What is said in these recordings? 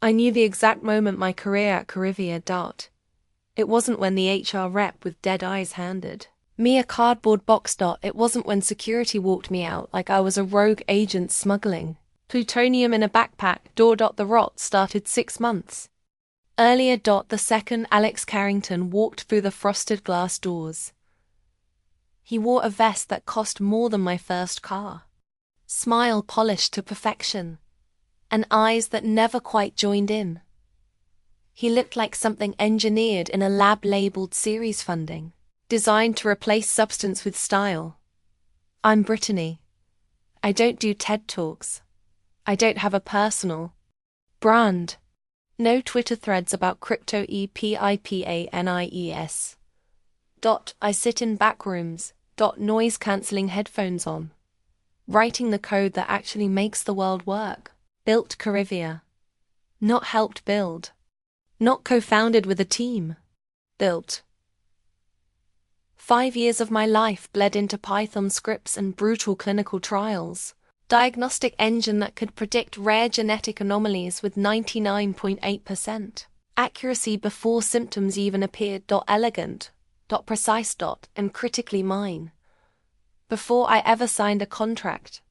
I knew the exact moment my career at Carivia. It wasn't when the HR rep with dead eyes handed me a cardboard box. It wasn't when security walked me out like I was a rogue agent smuggling plutonium in a backpack. The rot started 6 months earlier. The second Alex Carrington walked through the frosted glass doors. He wore a vest that cost more than my first car, smile polished to perfection, and eyes that never quite joined in. He looked like something engineered in a lab labeled series funding, designed to replace substance with style. I'm Brittany. I don't do TED Talks. I don't have a personal brand. No Twitter threads about crypto EPIPANIES. I sit in back rooms. Noise-cancelling headphones on, writing the code that actually makes the world work. Built Carivia. Not helped build. Not co-founded with a team. Built. 5 years of my life bled into Python scripts and brutal clinical trials. Diagnostic engine that could predict rare genetic anomalies with 99.8% accuracy before symptoms even appeared. Elegant. Precise. And critically mine. Before I ever signed a contract,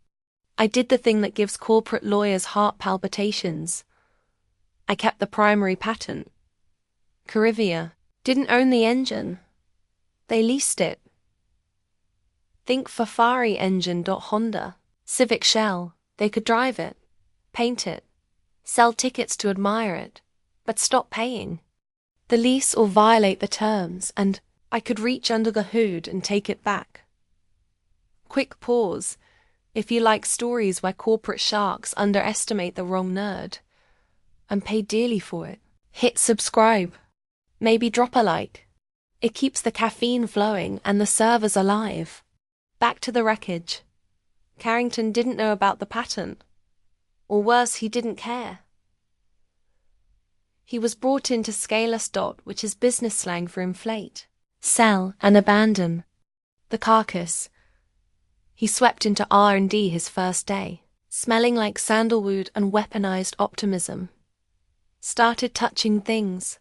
I did the thing that gives corporate lawyers heart palpitations. I kept the primary patent. Carivia didn't own the engine. They leased it. Think Ferrari engine. Honda, Civic Shell, they could drive it, paint it, sell tickets to admire it, but stop paying the lease or violate the terms, and I could reach under the hood and take it back. Quick pause. If you like stories where corporate sharks underestimate the wrong nerd and pay dearly for it, hit subscribe. Maybe drop a like. It keeps the caffeine flowing and the servers alive. Back to the wreckage. Carrington didn't know about the patent. Or worse, he didn't care. He was brought in to scale us. Which is business slang for inflate, sell, and abandon the carcass. He swept into R&D his first day, smelling like sandalwood and weaponized optimism. Started touching things.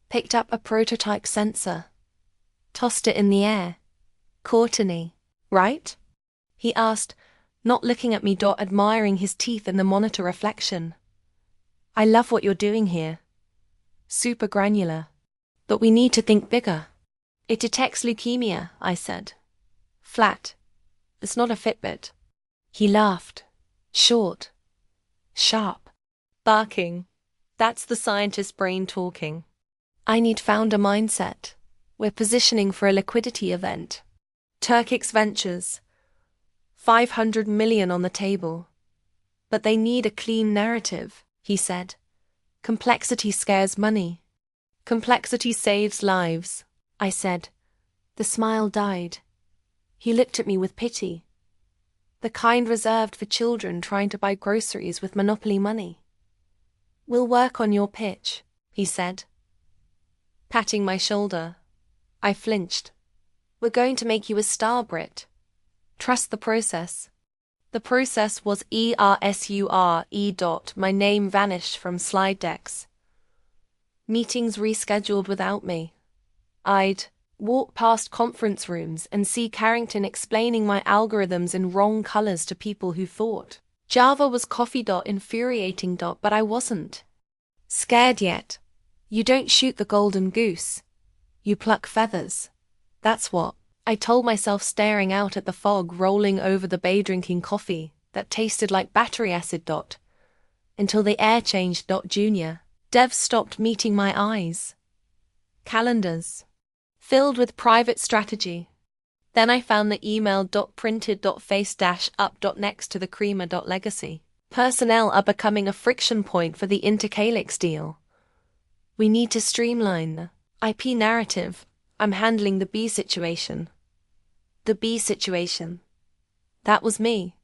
Picked up a prototype sensor. Tossed it in the air. Courtney, right? He asked, not looking at me. Admiring his teeth in the monitor reflection. I love what you're doing here. Super granular. But we need to think bigger. It detects leukemia, I said. Flat. It's not a Fitbit. He laughed. Short. Sharp. Barking. That's the scientist brain talking. I need founder mindset. We're positioning for a liquidity event. Turkix Ventures. 500 million on the table. But they need a clean narrative, he said. Complexity scares money. Complexity saves lives, I said. The smile died. He looked at me with pity. The kind reserved for children trying to buy groceries with monopoly money. We'll work on your pitch, he said. Patting my shoulder. I flinched. We're going to make you a star, Brit. Trust the process. The process was ERSURE. My name vanished from slide decks. Meetings rescheduled without me. I'd walk past conference rooms and see Carrington explaining my algorithms in wrong colors to people who thought Java was coffee. Infuriating. But I wasn't scared yet. You don't shoot the golden goose. You pluck feathers. That's what I told myself, staring out at the fog rolling over the bay, drinking coffee that tasted like battery acid. Until the air changed. Junior devs stopped meeting my eyes. Calendars filled with private strategy. Then I found the email. Printed. Face up. Next to the creamer. Legacy. Personnel are becoming a friction point for the Intercalyx deal. We need to streamline the IP narrative. I'm handling the B situation. The B situation. That was me.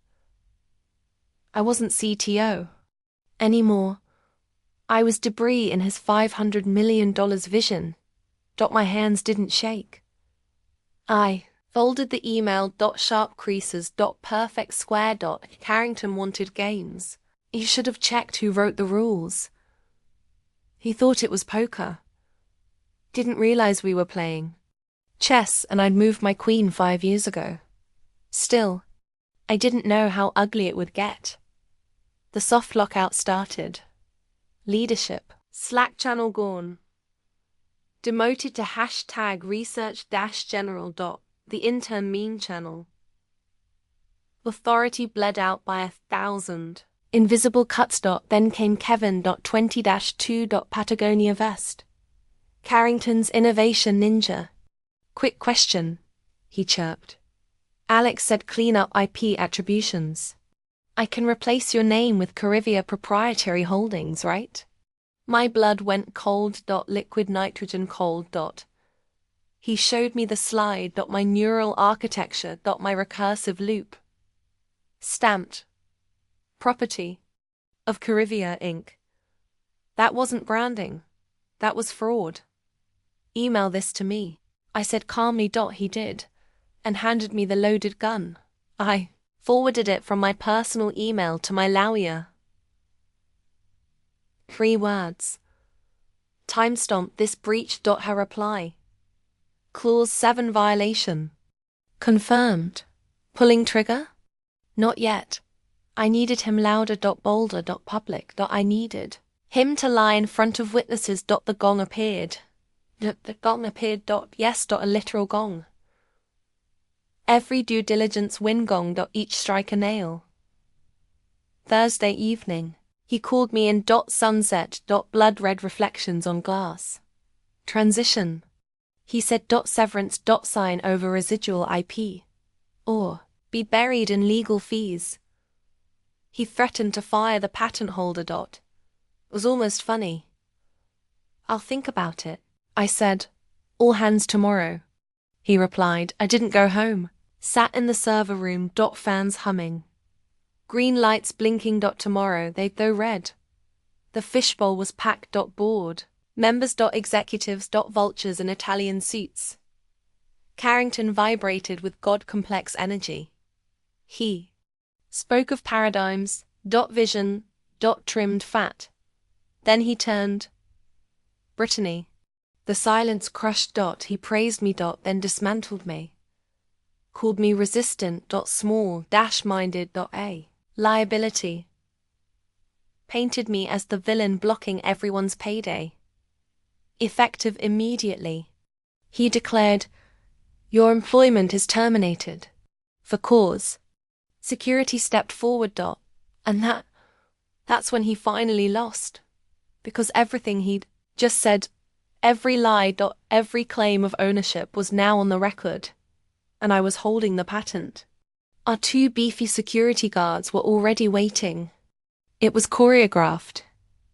I wasn't CTO anymore. I was debris in his $500 million vision. My hands didn't shake. I folded the email. Sharp creases. Perfect square. Carrington wanted games. He should have checked who wrote the rules. He thought it was poker. Didn't realize we were playing chess and I'd moved my queen 5 years ago. Still, I didn't know how ugly it would get. The soft lockout started. Leadership. Slack channel gone. Demoted to hashtag research-general. The intern meme channel. Authority bled out by 1,000. Invisible cuts. Then came Kevin. 20-2. Patagonia vest. Carrington's innovation ninja. Quick question, he chirped. Alex said clean up IP attributions. I can replace your name with Carivia Proprietary Holdings, right? My blood went cold. Liquid nitrogen cold. He showed me the slide. My neural architecture. My recursive loop. Stamped. Property. Of Carivia Inc. That wasn't branding. That was fraud. Email this to me, I said calmly. He did, and handed me the loaded gun. I forwarded it from my personal email to my lawyer. 3 words. Timestamp this breach. Her reply. Clause 7 violation. Confirmed. Pulling trigger? Not yet. I needed him louder. Bolder. Public. I needed him to lie in front of witnesses. The gong appeared. The gong appeared. Yes. A literal gong. Every due diligence win gong. Each strike a nail. Thursday evening. He called me in. Sunset. Blood red reflections on glass. Transition. He said. Severance. Sign over residual IP. Or be buried in legal fees. He threatened to fire the patent holder. It was almost funny. I'll think about it, I said. All hands tomorrow. He replied. I didn't go home. Sat in the server room. Fans humming. Green lights blinking. Tomorrow they'd go red. The fishbowl was packed. Board. Members. Executives. Vultures in Italian suits. Carrington vibrated with God-complex energy. He spoke of paradigms. Vision. Trimmed fat. Then he turned. Brittany. The silence crushed. He praised me. Then dismantled me. Called me resistant. Small. Minded. A liability. Painted me as the villain blocking everyone's payday. Effective immediately. He declared, your employment is terminated. For cause. Security stepped forward. And that's when he finally lost. Because everything he'd just said, every lie. Every claim of ownership was now on the record. And I was holding the patent. Our 2 beefy security guards were already waiting. It was choreographed.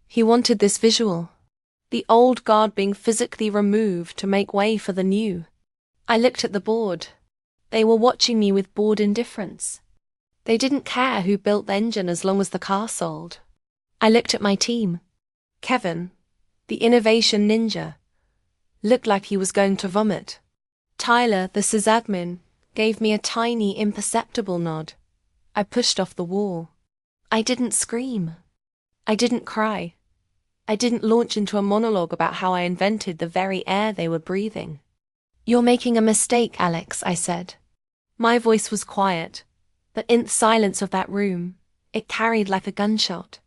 He wanted this visual. The old guard being physically removed to make way for the new. I looked at the board. They were watching me with bored indifference. They didn't care who built the engine as long as the car sold. I looked at my team. Kevin, the innovation ninja, looked like he was going to vomit. Tyler, the sysadmin, gave me a tiny, imperceptible nod. I pushed off the wall. I didn't scream. I didn't cry. I didn't launch into a monologue about how I invented the very air they were breathing. You're making a mistake, Alex, I said. My voice was quiet, but in the silence of that room, it carried like a gunshot.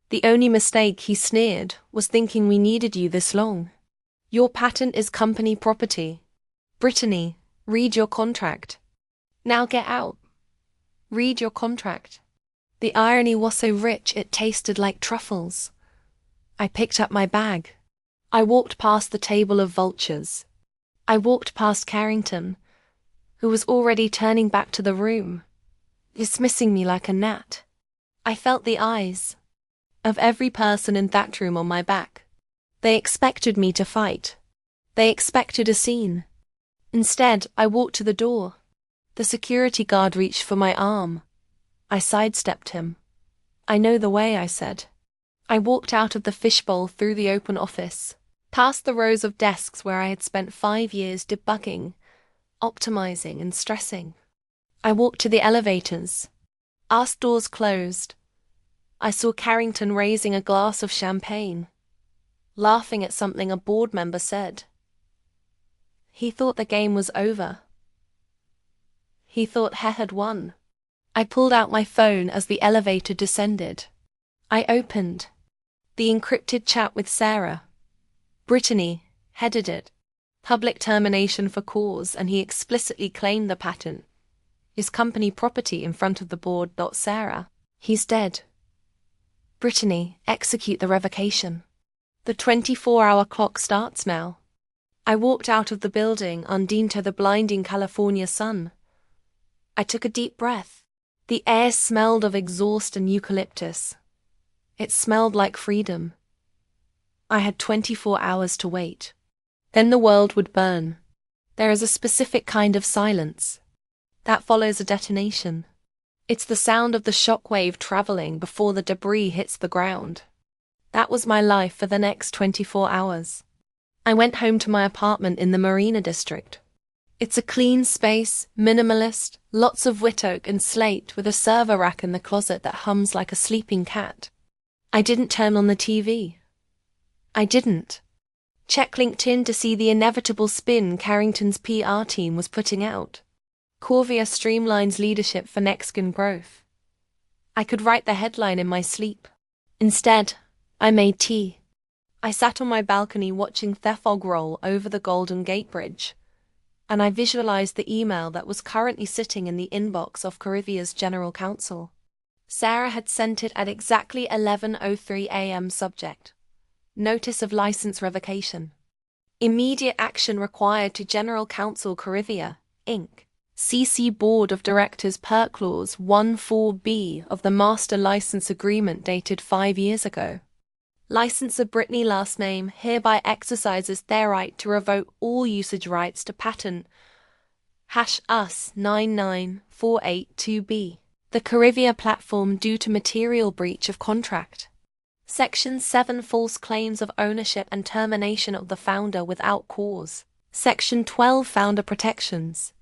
The only mistake, he sneered, was thinking we needed you this long. Your patent is company property. Brittany, read your contract. Now get out. Read your contract. The irony was so rich it tasted like truffles. I picked up my bag. I walked past the table of vultures. I walked past Carrington, who was already turning back to the room, dismissing me like a gnat. I felt the eyes of every person in that room on my back. They expected me to fight. They expected a scene. Instead, I walked to the door. The security guard reached for my arm. I sidestepped him. I know the way, I said. I walked out of the fishbowl through the open office, past the rows of desks where I had spent 5 years debugging, optimizing, and stressing. I walked to the elevators. Our doors closed. I saw Carrington raising a glass of champagne. laughing at something a board member said. He thought the game was over. He thought he had won. I pulled out my phone as the elevator descended. I opened the encrypted chat with Sarah. Brittany headed it. Public termination for cause, and he explicitly claimed the patent. His company property in front of the board. Sarah. He's dead. Brittany, execute the revocation. The 24-hour clock starts now. I walked out of the building into the blinding California sun. I took a deep breath. The air smelled of exhaust and eucalyptus. It smelled like freedom. I had 24 hours to wait. Then the world would burn. There is a specific kind of silence that follows a detonation. It's the sound of the shockwave traveling before the debris hits the ground. That was my life for the next 24 hours. I went home to my apartment in the Marina district. It's a clean space, minimalist, lots of white oak and slate with a server rack in the closet that hums like a sleeping cat. I didn't turn on the TV. I didn't check LinkedIn to see the inevitable spin Carrington's PR team was putting out. Corvia streamlines leadership for next-gen growth. I could write the headline in my sleep. Instead, I made tea. I sat on my balcony watching the fog roll over the Golden Gate Bridge, and I visualized the email that was currently sitting in the inbox of Carivia's general counsel. Sarah had sent it at exactly 11:03 a.m. Subject: Notice of license revocation. Immediate action required to General Counsel Carivia, Inc. CC Board of Directors per Clause 14B of the Master License Agreement dated 5 years ago. Licensor Brittany last name hereby exercises their right to revoke all usage rights to patent #US 99482B. The Carivia platform due to material breach of contract. Section 7 False claims of ownership and termination of the founder without cause. Section 12 Founder protections.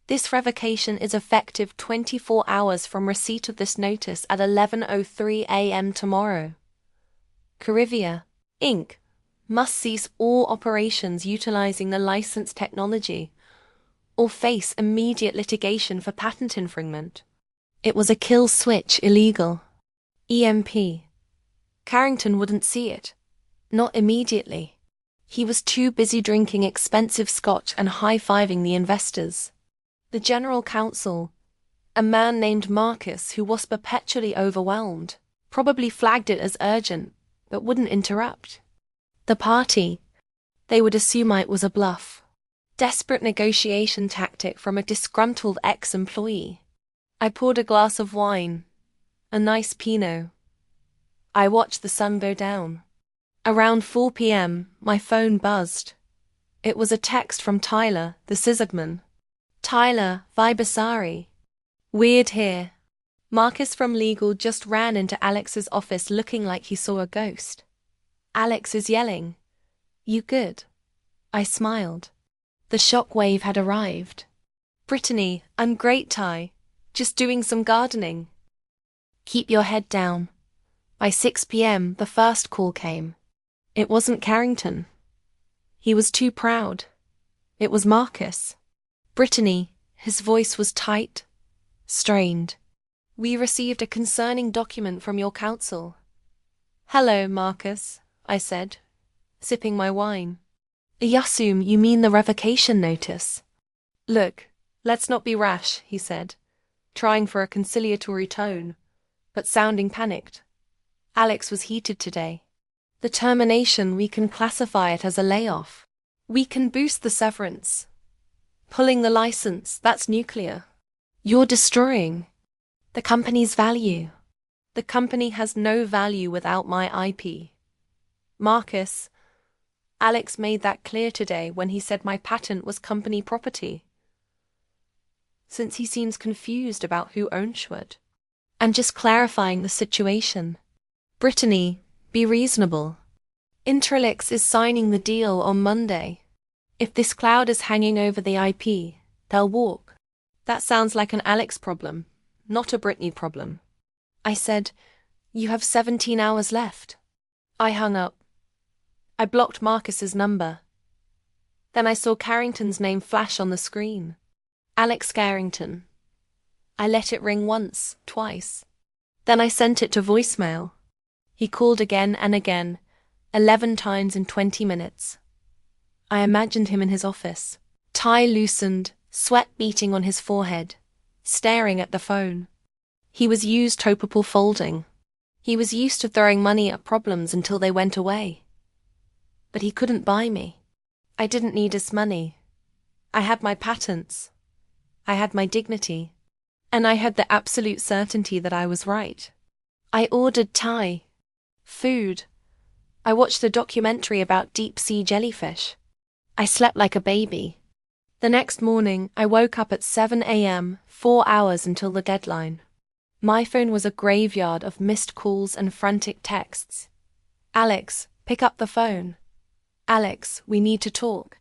This revocation is effective 24 hours from receipt of this notice at 11:03 a.m. tomorrow. Carivia, Inc. must cease all operations utilizing the licensed technology or face immediate litigation for patent infringement. It was a kill switch illegal. EMP. Carrington wouldn't see it. Not immediately. He was too busy drinking expensive scotch and high-fiving the investors. The general counsel, a man named Marcus who was perpetually overwhelmed, probably flagged it as urgent, but wouldn't interrupt. The party, they would assume it was a bluff. Desperate negotiation tactic from a disgruntled ex-employee. I poured a glass of wine, a nice Pinot. I watched the sun go down. Around 4 p.m., my phone buzzed. It was a text from Tyler, the sysadmin. Tyler Vibasari. Weird here. Marcus from legal just ran into Alex's office looking like he saw a ghost. Alex is yelling, "You good?" I smiled. The shockwave had arrived. Brittany, I'm great, Ty. Just doing some gardening. Keep your head down. By 6 p.m., the first call came. It wasn't Carrington. He was too proud. It was Marcus. Brittany, his voice was tight, strained. We received a concerning document from your counsel. Hello, Marcus, I said, sipping my wine. Yasum, you mean the revocation notice? Look, let's not be rash, he said, trying for a conciliatory tone, but sounding panicked. Alex was heated today. The termination, we can classify it as a layoff. We can boost the severance. Pulling the license, that's nuclear. You're destroying the company's value. The company has no value without my IP. Marcus, Alex made that clear today when he said my patent was company property. Since he seems confused about who owns it. I'm just clarifying the situation. Brittany, be reasonable. Intralix is signing the deal on Monday. If this cloud is hanging over the IP, they'll walk. That sounds like an Alex problem, not a Brittany problem. I said, you have 17 hours left. I hung up. I blocked Marcus's number. Then I saw Carrington's name flash on the screen. Alex Carrington. I let it ring once, twice. Then I sent it to voicemail. He called again and again, 11 times in 20 minutes. I imagined him in his office, tie loosened, sweat beating on his forehead, staring at the phone. He was used to hopeful folding. He was used to throwing money at problems until they went away. But he couldn't buy me. I didn't need his money. I had my patents. I had my dignity. And I had the absolute certainty that I was right. I ordered Thai food. I watched a documentary about deep-sea jellyfish. I slept like a baby. The next morning, I woke up at 7 a.m., 4 hours until the deadline. My phone was a graveyard of missed calls and frantic texts. Alex, pick up the phone. Alex, we need to talk.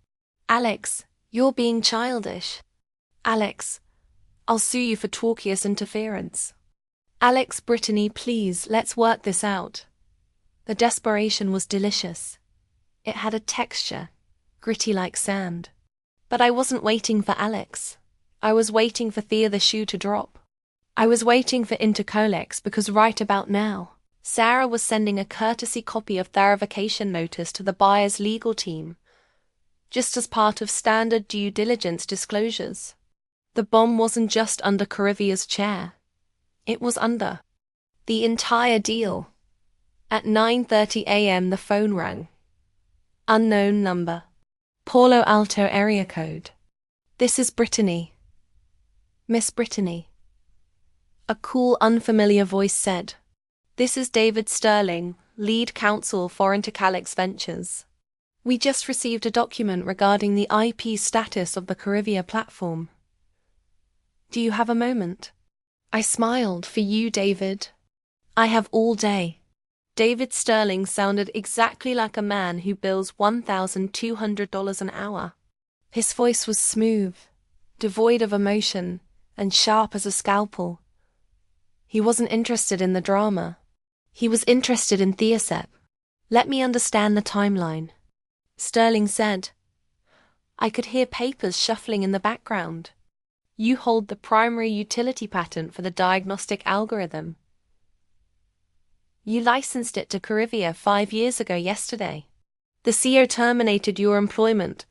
Alex, you're being childish. Alex, I'll sue you for tortious interference. Alex, Brittany, please, let's work this out. The desperation was delicious. It had a texture, gritty like sand. But I wasn't waiting for Alex. I was waiting for Thea the shoe to drop. I was waiting for Intercolex because right about now, Sarah was sending a courtesy copy of verification notice to the buyer's legal team, just as part of standard due diligence disclosures. The bomb wasn't just under Carivia's chair. It was under the entire deal. At 9:30 a.m. the phone rang. Unknown number. Palo Alto area code. This is Brittany. Miss Brittany. A cool, unfamiliar voice said, "This is David Sterling, lead counsel for Intercalyx Ventures. We just received a document regarding the IP status of the Carivia platform. Do you have a moment?" I smiled. "For you, David. I have all day." David Sterling sounded exactly like a man who bills $1,200 an hour. His voice was smooth, devoid of emotion, and sharp as a scalpel. He wasn't interested in the drama. He was interested in Theosep. "Let me understand the timeline," Sterling said. I could hear papers shuffling in the background. "You hold the primary utility patent for the diagnostic algorithm. You licensed it to Carivia 5 years ago yesterday. The CEO terminated your employment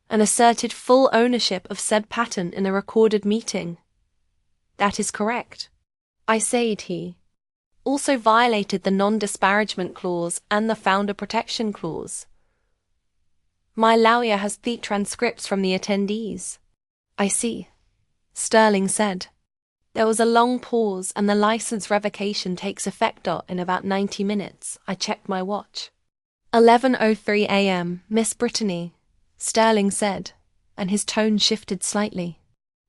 and asserted full ownership of said patent in a recorded meeting." "That is correct." I said. He also violated the non-disparagement clause and the founder protection clause. "My lawyer has the transcripts from the attendees." "I see," Sterling said. There was a long pause, and the license revocation takes effect in about 90 minutes. I checked my watch. 11:03 a.m., Miss Brittany, Sterling said, and his tone shifted slightly.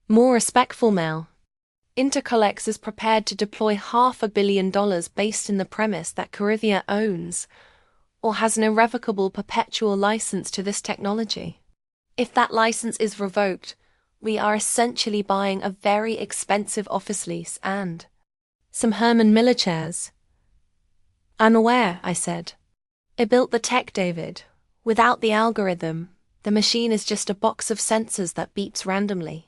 More respectful now. Intercolex is prepared to deploy $500 million based in the premise that Carivia owns or has an irrevocable perpetual license to this technology. If that license is revoked, we are essentially buying a very expensive office lease and some Herman Miller chairs. "I'm aware," I said. "I built the tech, David. Without the algorithm, the machine is just a box of sensors that beeps randomly.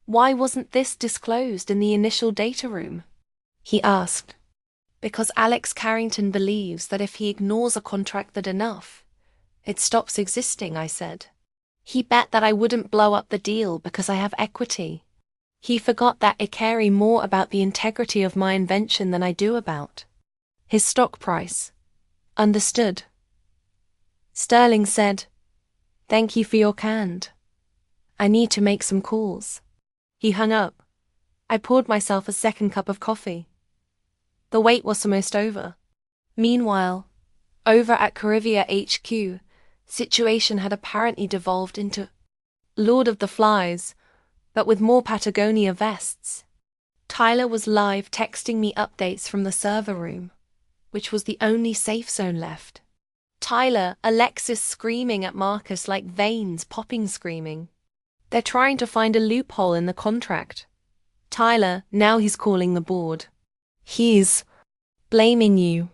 Why wasn't this disclosed in the initial data room?" he asked. "Because Alex Carrington believes that if he ignores a contract that enough, it stops existing," I said. "He bet that I wouldn't blow up the deal because I have equity. He forgot that I care more about the integrity of my invention than I do about his stock price." "Understood." Sterling said, "Thank you for your cand. I need to make some calls." He hung up. I poured myself a second cup of coffee. The wait was almost over. Meanwhile, over at Carivia HQ, situation had apparently devolved into Lord of the Flies, but with more Patagonia vests. Tyler was live texting me updates from the server room, which was the only safe zone left. Tyler, Alexis screaming at Marcus like veins popping screaming. They're trying to find a loophole in the contract. Tyler, now he's calling the board. "He's blaming you."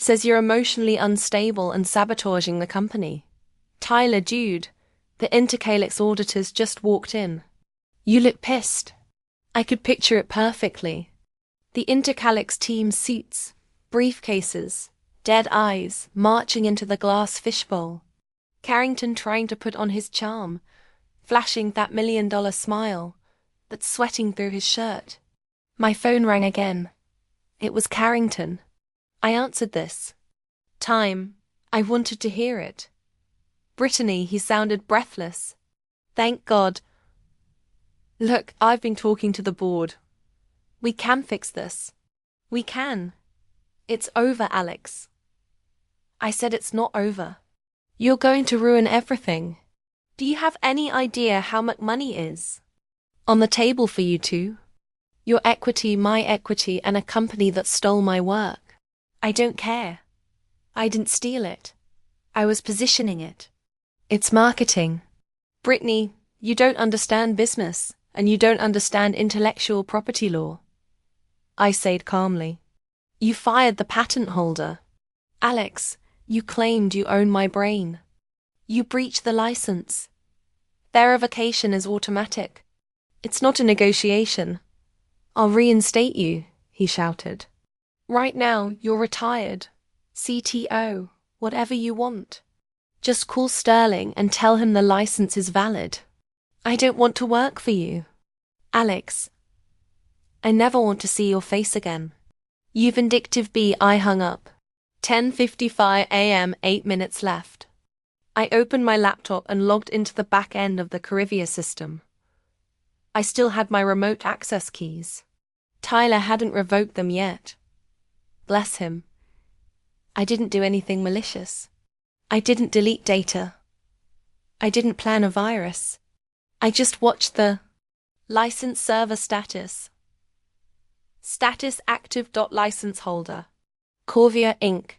Says you're emotionally unstable and sabotaging the company. Tyler, Jude, the Intercalyx auditors just walked in. You look pissed. I could picture it perfectly. The Intercalyx team suits, briefcases, dead eyes, marching into the glass fishbowl. Carrington trying to put on his charm, flashing that $1 million smile, but sweating through his shirt. My phone rang again. It was Carrington. I answered this. Time. I wanted to hear it. Brittany, he sounded breathless. Thank God. Look, I've been talking to the board. We can fix this. We can. It's over, Alex. I said it's not over. You're going to ruin everything. Do you have any idea how much money is on the table for you two? Your equity, my equity, and a company that stole my work. I don't care. I didn't steal it. I was positioning it. It's marketing. Brittany, you don't understand business, and you don't understand intellectual property law. I said calmly. You fired the patent holder. Alex, you claimed you own my brain. You breached the license. Their revocation is automatic. It's not a negotiation. I'll reinstate you, he shouted. Right now, you're retired. CTO, whatever you want. Just call Sterling and tell him the license is valid. I don't want to work for you. Alex, I never want to see your face again. You vindictive bee. I hung up. 10:55 a.m., 8 minutes left. I opened my laptop and logged into the back end of the Carivia system. I still had my remote access keys. Tyler hadn't revoked them yet. Bless him. I didn't do anything malicious. I didn't delete data. I didn't plan a virus. I just watched the license server status. Status active. License holder. Corvia Inc.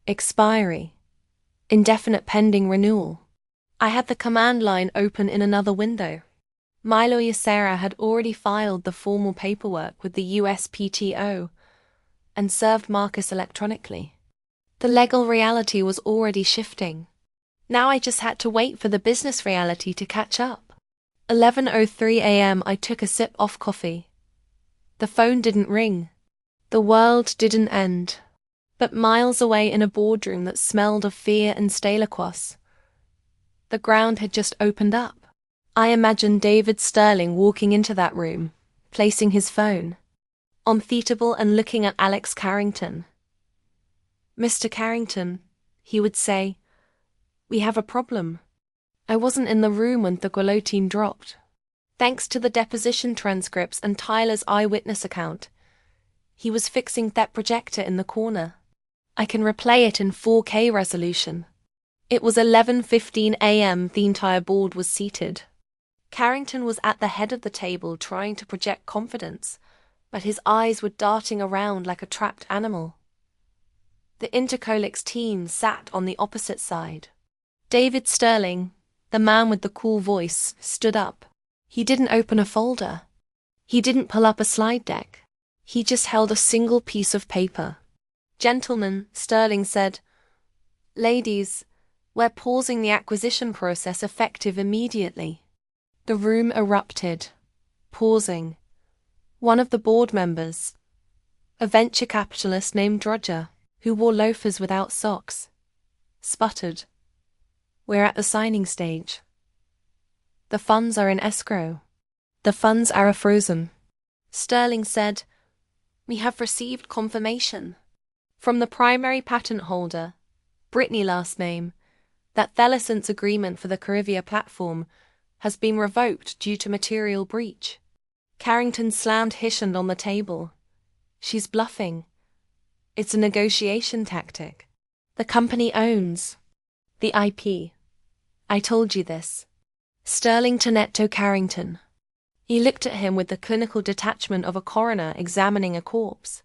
Expiry. Indefinite pending renewal. I had the command line open in another window. My lawyer Sarah had already filed the formal paperwork with the USPTO and served Marcus electronically. The legal reality was already shifting. Now I just had to wait for the business reality to catch up. 11:03 a.m. I took a sip of coffee. The phone didn't ring. The world didn't end. But miles away in a boardroom that smelled of fear and stalaquos, the ground had just opened up. I imagined David Sterling walking into that room, placing his phone on Theatable and looking at Alex Carrington. Mr. Carrington, he would say, we have a problem. I wasn't in the room when the guillotine dropped. Thanks to the deposition transcripts and Tyler's eyewitness account, he was fixing that projector in the corner. I can replay it in 4K resolution. It was 11:15 a.m. The entire board was seated. Carrington was at the head of the table trying to project confidence, but his eyes were darting around like a trapped animal. The Intercalyx team sat on the opposite side. David Sterling, the man with the cool voice, stood up. He didn't open a folder. He didn't pull up a slide deck. He just held a single piece of paper. Gentlemen, Sterling said, ladies, we're pausing the acquisition process effective immediately. The room erupted. Pausing. One of the board members, a venture capitalist named Roger, who wore loafers without socks, sputtered. We're at the signing stage. The funds are in escrow. The funds are frozen. Sterling said, we have received confirmation from the primary patent holder, Brittany last name, that the license agreement for the Carivia platform has been revoked due to material breach. Carrington slammed his hand on the table. She's bluffing. It's a negotiation tactic. The company owns the IP. I told you this. Sterling Tonetto Carrington. He looked at him with the clinical detachment of a coroner examining a corpse.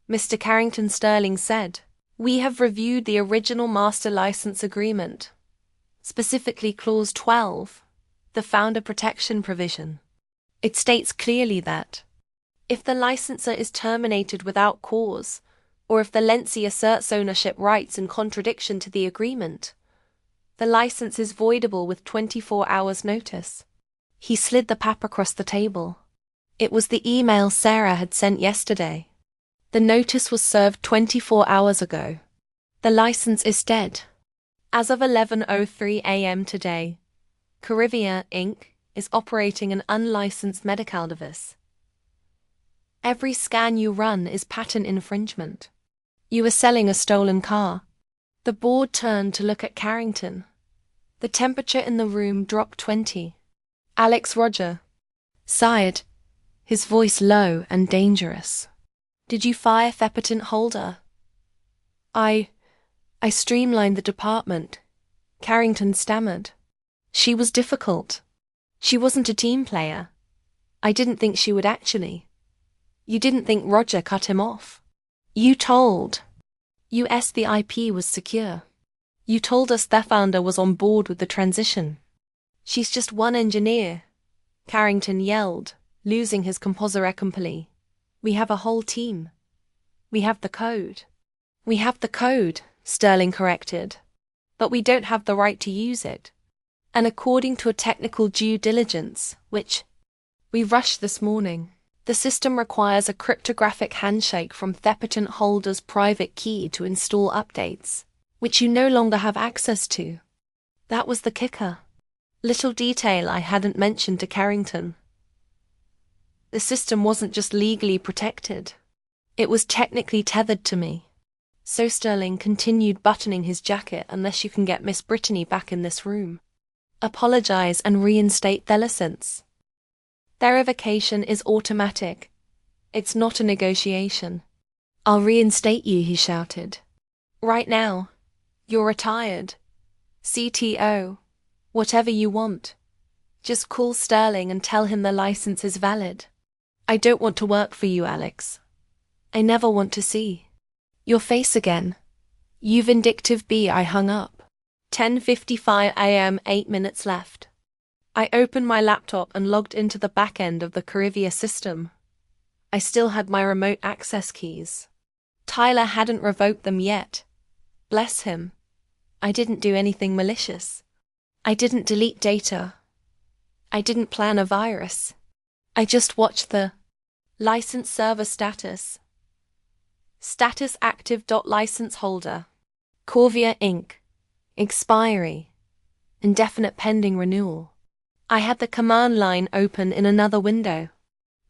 Mr. Carrington, Sterling said, we have reviewed the original master license agreement, specifically Clause 12, the founder protection provision. It states clearly that if the licensor is terminated without cause or if the lessee asserts ownership rights in contradiction to the agreement, the license is voidable with 24 hours notice. He slid the pap across the table. It was the email Sarah had sent yesterday. The notice was served 24 hours ago. The license is dead. As of 11:03 a.m. today, Curveballs, Inc. is operating an unlicensed medical device. Every scan you run is patent infringement. You are selling a stolen car. The board turned to look at Carrington. The temperature in the room dropped 20. Alex Roger sighed, his voice low and dangerous. Did you fire the patent holder? I streamlined the department, Carrington stammered. She was difficult. She wasn't a team player. I didn't think she would actually. You didn't think Roger cut him off. You told us the IP was secure. You told us the founder was on board with the transition. She's just one engineer, Carrington yelled, losing his composure completely. We have a whole team. We have the code. We have the code, Sterling corrected. But we don't have the right to use it. And according to a technical due diligence, which we rushed this morning, the system requires a cryptographic handshake from the patent holder's private key to install updates, which you no longer have access to. That was the kicker. Little detail I hadn't mentioned to Carrington. The system wasn't just legally protected. It was technically tethered to me. So Sterling continued buttoning his jacket unless you can get Miss Brittany back in this room. Apologize and reinstate the license. Their revocation is automatic. It's not a negotiation. I'll reinstate you, he shouted. Right now. You're retired. CTO. Whatever you want. Just call Sterling and tell him the license is valid. I don't want to work for you, Alex. I never want to see your face again. You vindictive bee. I hung up. 10:55 a.m. 8 minutes left. I opened my laptop and logged into the back end of the Curveballs system. I still had my remote access keys. Tyler hadn't revoked them yet. Bless him. I didn't do anything malicious. I didn't delete data. I didn't plan a virus. I just watched the license server status. Status active. License holder. Curveballs, Inc. Expiry. Indefinite pending renewal. I had the command line open in another window.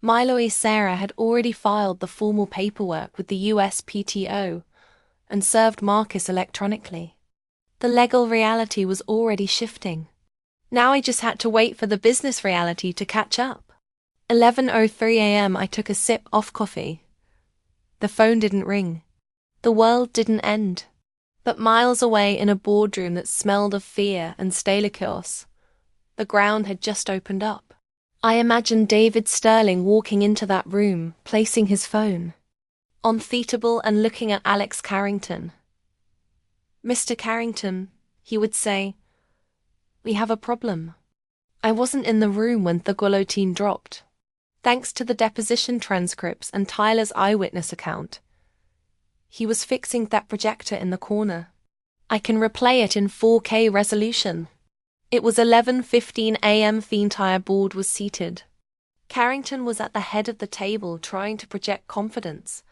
Milo Sarah had already filed the formal paperwork with the USPTO and served Marcus electronically. The legal reality was already shifting. Now I just had to wait for the business reality to catch up. 11:03 a.m. I took a sip of coffee. The phone didn't ring. The world didn't end. But miles away in a boardroom that smelled of fear and stale chaos, the ground had just opened up. I imagined David Sterling walking into that room, placing his phone on Theatable and looking at Alex Carrington. Mr. Carrington, he would say, we have a problem. I wasn't in the room when the guillotine dropped. Thanks to the deposition transcripts and Tyler's eyewitness account, he was fixing that projector in the corner. I can replay it in 4K resolution. It was 11:15 a.m. The entire board was seated. Carrington was at the head of the table trying to project confidence,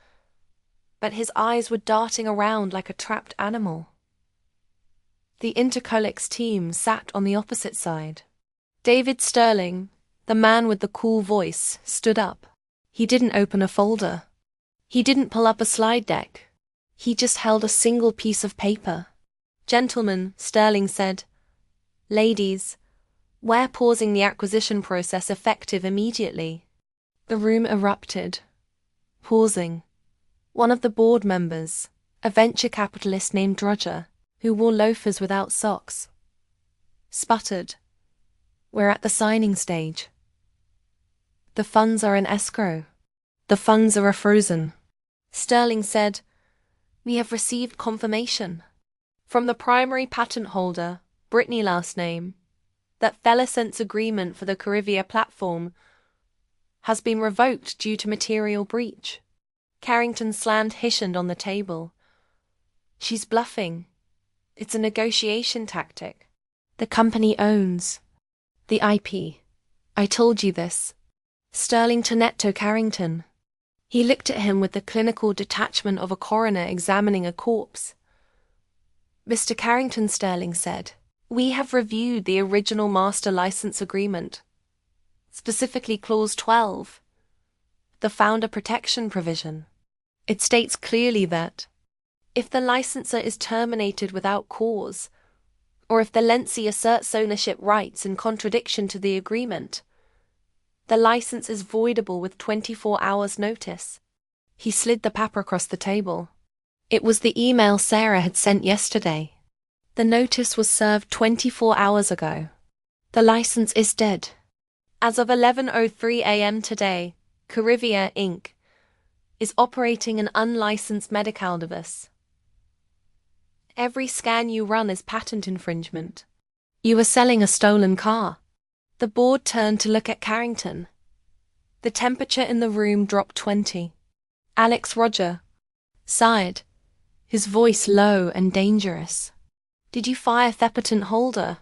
but his eyes were darting around like a trapped animal. The Intercolex team sat on the opposite side. David Sterling, the man with the cool voice, stood up. He didn't open a folder. He didn't pull up a slide deck. He just held a single piece of paper. Gentlemen, Sterling said. Ladies, we're pausing the acquisition process effective immediately. The room erupted. Pausing. One of the board members, a venture capitalist named Roger, who wore loafers without socks, sputtered. We're at the signing stage. The funds are in escrow. The funds are frozen. Sterling said, we have received confirmation from the primary patent holder, Brittany last name, that license agreement for the Curveballs platform has been revoked due to material breach. Carrington slammed his hand on the table. She's bluffing. It's a negotiation tactic. The company owns the IP. I told you this. Sterling Tonetto Carrington. He looked at him with the clinical detachment of a coroner examining a corpse. Mr. Carrington, Sterling said, we have reviewed the original master license agreement, specifically Clause 12, the founder protection provision. It states clearly that if the licensor is terminated without cause, or if the lessee asserts ownership rights in contradiction to the agreement, the license is voidable with 24 hours' notice. He slid the paper across the table. It was the email Sarah had sent yesterday. The notice was served 24 hours ago. The license is dead. As of 11:03 a.m. today, Carivia Inc. is operating an unlicensed medical device. Every scan you run is patent infringement. You are selling a stolen car. The board turned to look at Carrington. The temperature in the room dropped 20. Alex Roger sighed, his voice low and dangerous. Did you fire Thepperton Holder?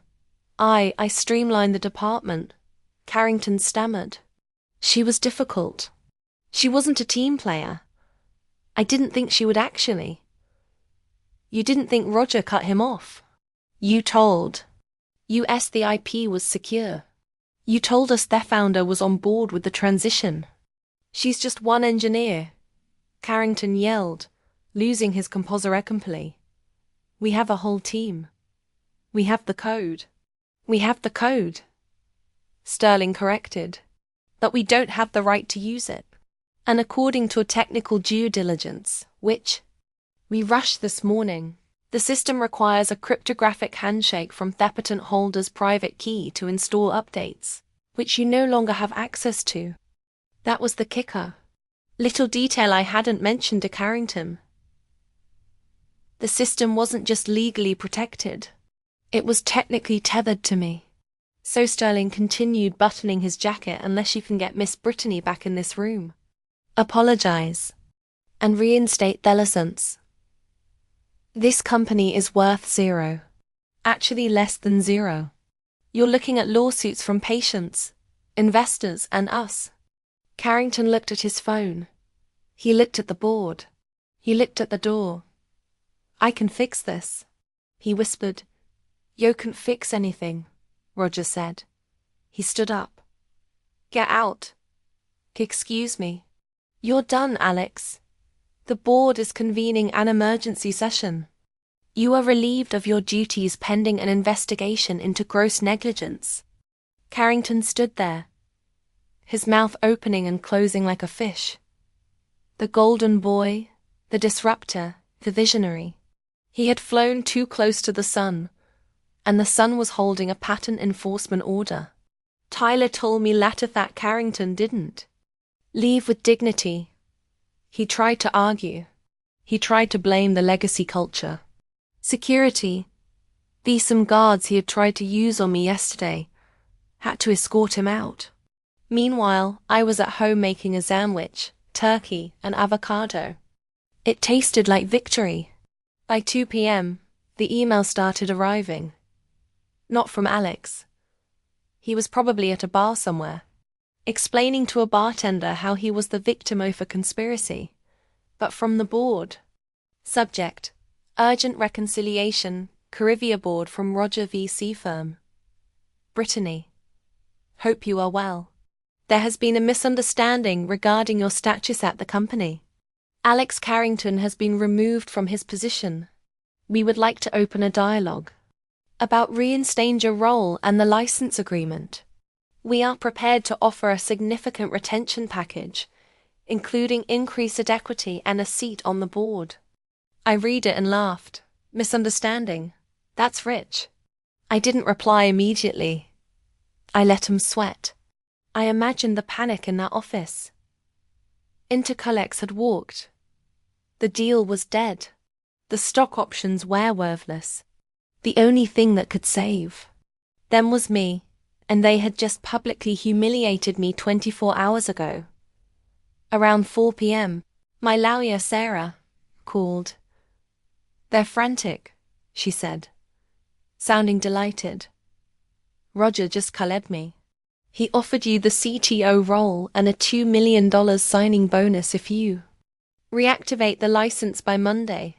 I streamlined the department. Carrington stammered. She was difficult. She wasn't a team player. I didn't think she would actually. You didn't think Roger cut him off. You told us the IP was secure. You told us their founder was on board with the transition. She's just one engineer, Carrington yelled, losing his composure completely. We have a whole team. We have the code. We have the code. Sterling corrected. But we don't have the right to use it. And according to a technical due diligence, which we rushed this morning, the system requires a cryptographic handshake from Thepperton Holder's private key to install updates, which you no longer have access to. That was the kicker. Little detail I hadn't mentioned to Carrington. The system wasn't just legally protected. It was technically tethered to me. So Sterling continued buttoning his jacket unless you can get Miss Brittany back in this room. Apologize. And reinstate the license. This company is worth zero. Actually less than zero. You're looking at lawsuits from patients, investors, and us. Carrington looked at his phone. He looked at the board. He looked at the door. I can fix this, he whispered. You can't fix anything, Roger said. He stood up. Get out. Excuse me. You're done, Alex. The board is convening an emergency session. You are relieved of your duties pending an investigation into gross negligence. Carrington stood there, his mouth opening and closing like a fish. The golden boy, the disruptor, the visionary. He had flown too close to the sun, and the sun was holding a patent enforcement order. Tyler told me later that Carrington didn't leave with dignity. He tried to argue. He tried to blame the legacy culture. Security. Some guards he had tried to use on me yesterday had to escort him out. Meanwhile, I was at home making a sandwich, turkey, and avocado. It tasted like victory. By 2 p.m., the email started arriving. Not from Alex. He was probably at a bar somewhere, explaining to a bartender how he was the victim of a conspiracy, but from the board. Subject: Urgent reconciliation, Carivia board from Roger VC firm. Brittany. Hope you are well. There has been a misunderstanding regarding your status at the company. Alex Carrington has been removed from his position. We would like to open a dialogue about reinstating your role and the license agreement. We are prepared to offer a significant retention package, including increased equity and a seat on the board. I read it and laughed. Misunderstanding. That's rich. I didn't reply immediately. I let him sweat. I imagined the panic in that office. Intercolex had walked. The deal was dead. The stock options were worthless. The only thing that could save them was me, and they had just publicly humiliated me 24 hours ago. Around 4 p.m., My lawyer, Sarah, called. They're frantic, she said, sounding delighted. Roger just called me. He offered you the CTO role and a $2 million signing bonus if you reactivate the license by Monday.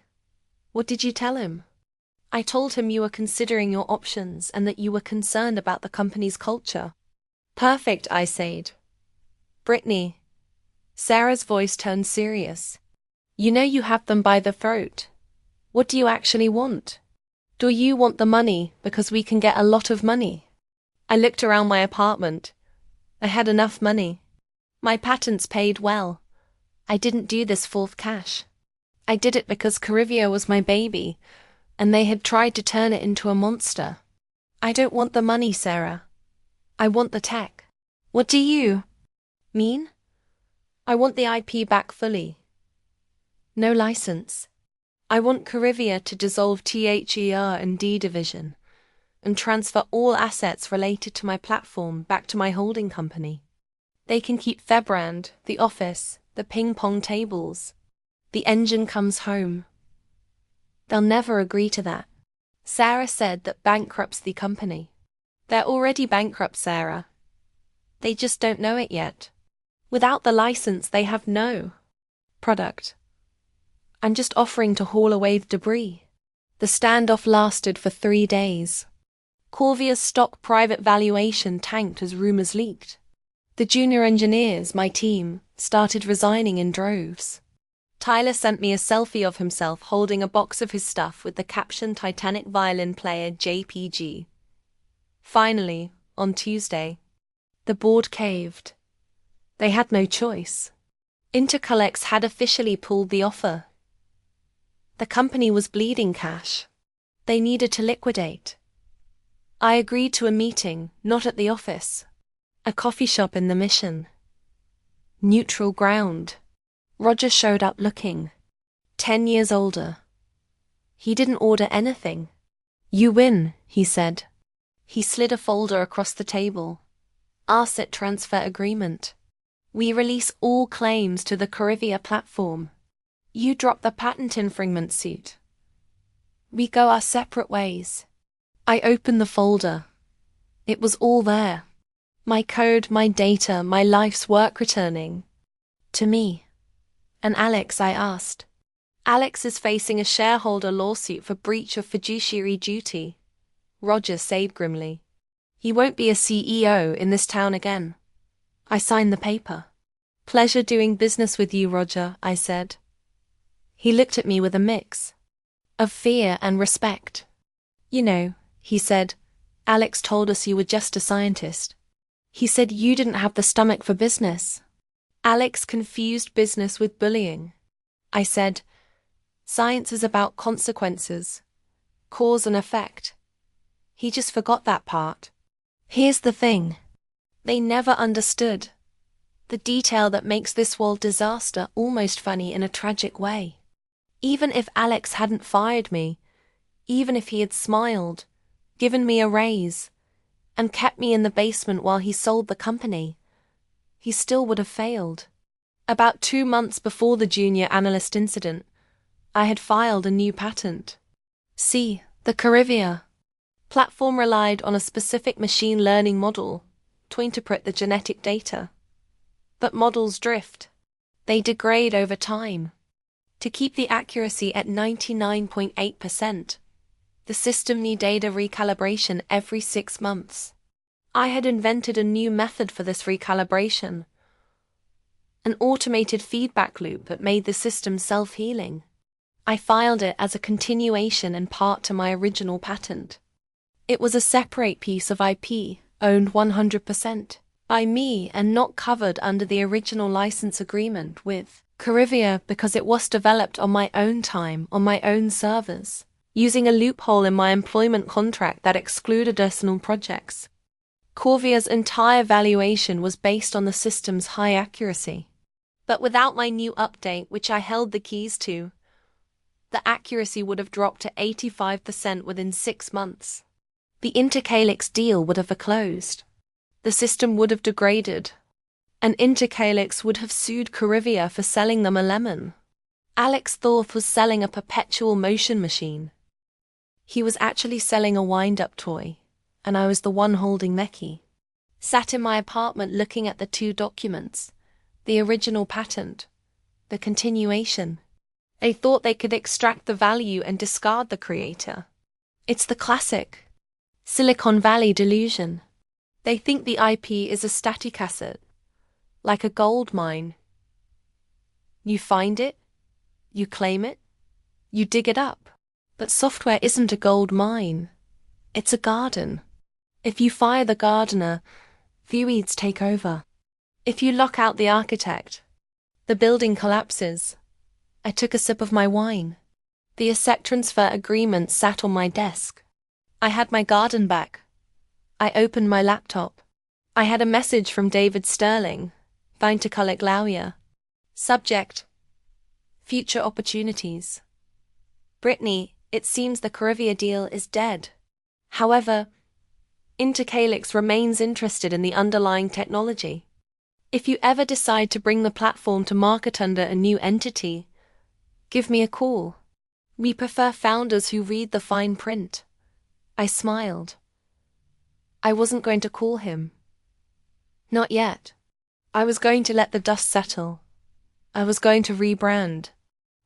What did you tell him? I told him you were considering your options and that you were concerned about the company's culture. Perfect, I said. Brittany. Sarah's voice turned serious. You know you have them by the throat. What do you actually want? Do you want the money because we can get a lot of money? I looked around my apartment. I had enough money. My patents paid well. I didn't do this for cash. I did it because Carivia was my baby, and they had tried to turn it into a monster. I don't want the money, Sarah. I want the tech. What do you mean? I want the IP back fully. No license. I want Carivia to dissolve THER and D division and transfer all assets related to my platform back to my holding company. They can keep Febrand, the office, the ping-pong tables. The engine comes home. They'll never agree to that. Sarah said that bankrupts the company. They're already bankrupt, Sarah. They just don't know it yet. Without the license, they have no product. I'm just offering to haul away the debris. The standoff lasted for 3 days. Corvia's stock private valuation tanked as rumors leaked. The junior engineers, my team, started resigning in droves. Tyler sent me a selfie of himself holding a box of his stuff with the caption Titanic violin player JPG. Finally, on Tuesday, the board caved. They had no choice. Intercollex had officially pulled the offer. The company was bleeding cash. They needed to liquidate. I agreed to a meeting, not at the office. A coffee shop in the Mission. Neutral ground. Roger showed up looking 10 years older. He didn't order anything. You win, he said. He slid a folder across the table. Asset transfer agreement. We release all claims to the Carivia platform. You drop the patent infringement suit. We go our separate ways. I opened the folder. It was all there. My code, my data, my life's work returning. To me. And Alex, I asked. Alex is facing a shareholder lawsuit for breach of fiduciary duty. Roger said grimly. He won't be a CEO in this town again. I signed the paper. Pleasure doing business with you, Roger, I said. He looked at me with a mix of fear and respect. You know, he said, Alex told us you were just a scientist. He said you didn't have the stomach for business. Alex confused business with bullying. I said, science is about consequences, cause and effect. He just forgot that part. Here's the thing. They never understood the detail that makes this world disaster almost funny in a tragic way. Even if Alex hadn't fired me, even if he had smiled, given me a raise, and kept me in the basement while he sold the company, he still would have failed. About 2 months before the junior analyst incident, I had filed a new patent. See, the Carivia platform relied on a specific machine learning model to interpret the genetic data. But models drift. They degrade over time. To keep the accuracy at 99.8%, the system needs data recalibration every 6 months. I had invented a new method for this recalibration, an automated feedback loop that made the system self-healing. I filed it as a continuation and part to my original patent. It was a separate piece of IP, owned 100% by me and not covered under the original license agreement with Carivia because it was developed on my own time, on my own servers, using a loophole in my employment contract that excluded personal projects. Carvia's entire valuation was based on the system's high accuracy. But without my new update, which I held the keys to, the accuracy would have dropped to 85% within 6 months. The Intercalyx deal would have closed. The system would have degraded. and Intercalix would have sued Corivia for selling them a lemon. Alex Thorpe was selling a perpetual motion machine. He was actually selling a wind-up toy, and I was the one holding Meki. Sat in my apartment looking at the two documents, the original patent, the continuation. They thought they could extract the value and discard the creator. It's the classic Silicon Valley delusion. They think the IP is a static asset, like a gold mine. You find it, you claim it, you dig it up. But software isn't a gold mine. It's a garden. If you fire the gardener, the weeds take over. If you lock out the architect, the building collapses. I took a sip of my wine. The asset transfer agreement sat on my desk. I had my garden back. I opened my laptop. I had a message from David Sterling, Vaintakulak Lauya. Subject: Future opportunities. Brittany, it seems the Corivia deal is dead. However, Intercalix remains interested in the underlying technology. If you ever decide to bring the platform to market under a new entity, give me a call. We prefer founders who read the fine print. I smiled. I wasn't going to call him. Not yet. I was going to let the dust settle. I was going to rebrand.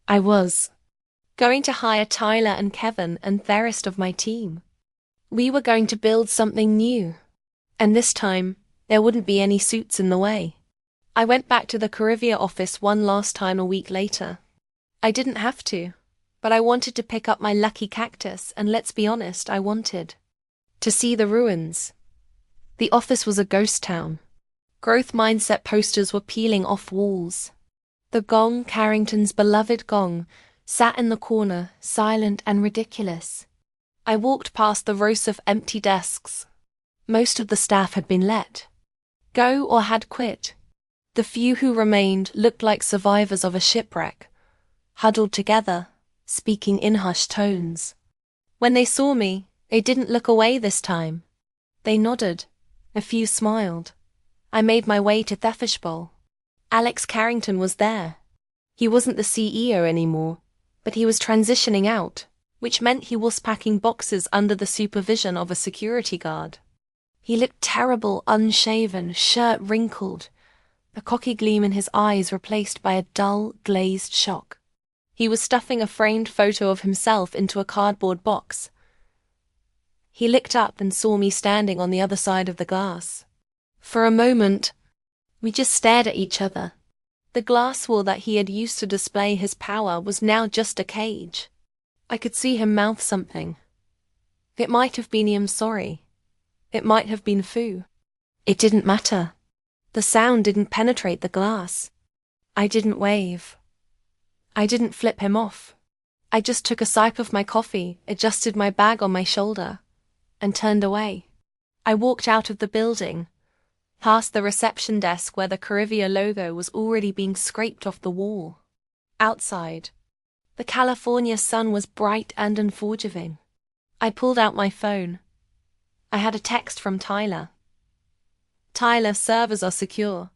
I was going to hire Tyler and Kevin and the rest of my team. We were going to build something new. And this time, there wouldn't be any suits in the way. I went back to the Corivia office one last time a week later. I didn't have to, but I wanted to pick up my lucky cactus, and let's be honest, I wanted to see the ruins. The office was a ghost town. Growth mindset posters were peeling off walls. The gong, Carrington's beloved gong, sat in the corner, silent and ridiculous. I walked past the rows of empty desks. Most of the staff had been let go or had quit. The few who remained looked like survivors of a shipwreck, huddled together, speaking in hushed tones. When they saw me, they didn't look away this time. They nodded. A few smiled. I made my way to the fishbowl. Alex Carrington was there. He wasn't the CEO anymore, but he was transitioning out, which meant he was packing boxes under the supervision of a security guard. He looked terrible, unshaven, shirt wrinkled, a cocky gleam in his eyes replaced by a dull, glazed shock. He was stuffing a framed photo of himself into a cardboard box. He looked up and saw me standing on the other side of the glass. For a moment, we just stared at each other. The glass wall that he had used to display his power was now just a cage. I could see him mouth something. It might have been "I'm sorry." It might have been "foo." It didn't matter. The sound didn't penetrate the glass. I didn't wave. I didn't flip him off. I just took a sip of my coffee, adjusted my bag on my shoulder, and turned away. I walked out of the building, past the reception desk where the Corivia logo was already being scraped off the wall. Outside, the California sun was bright and unforgiving. I pulled out my phone. I had a text from Tyler. "Tyler, servers are secure.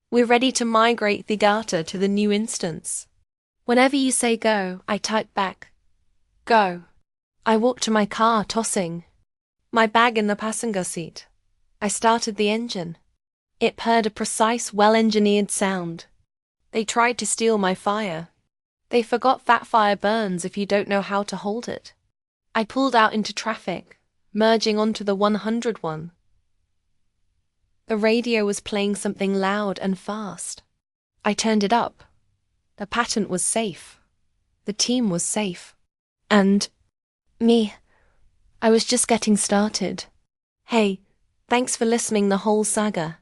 We're ready to migrate the data to the new instance. Whenever you say go," I typed back, "Go." I walked to my car, tossing my bag in the passenger seat. I started the engine. It purred a precise, well-engineered sound. They tried to steal my fire. They forgot that fire burns if you don't know how to hold it. I pulled out into traffic, merging onto the 101. The radio was playing something loud and fast. I turned it up. The patent was safe. The team was safe. And me, I was just getting started. Hey, thanks for listening the whole saga.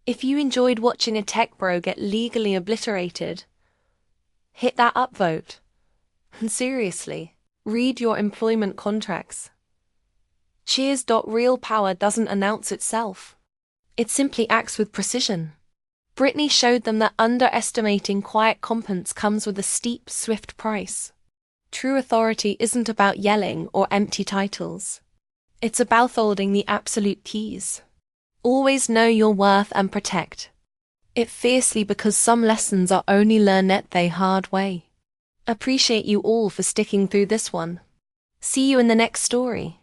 If you enjoyed watching a tech bro get legally obliterated, hit that upvote. And seriously, read your employment contracts. Cheers.real power doesn't announce itself. It simply acts with precision. Brittany showed them that underestimating quiet competence comes with a steep, swift price. True authority isn't about yelling or empty titles. It's about holding the absolute keys. Always know your worth and protect it fiercely because some lessons are only learned the hard way. Appreciate you all for sticking through this one. See you in the next story.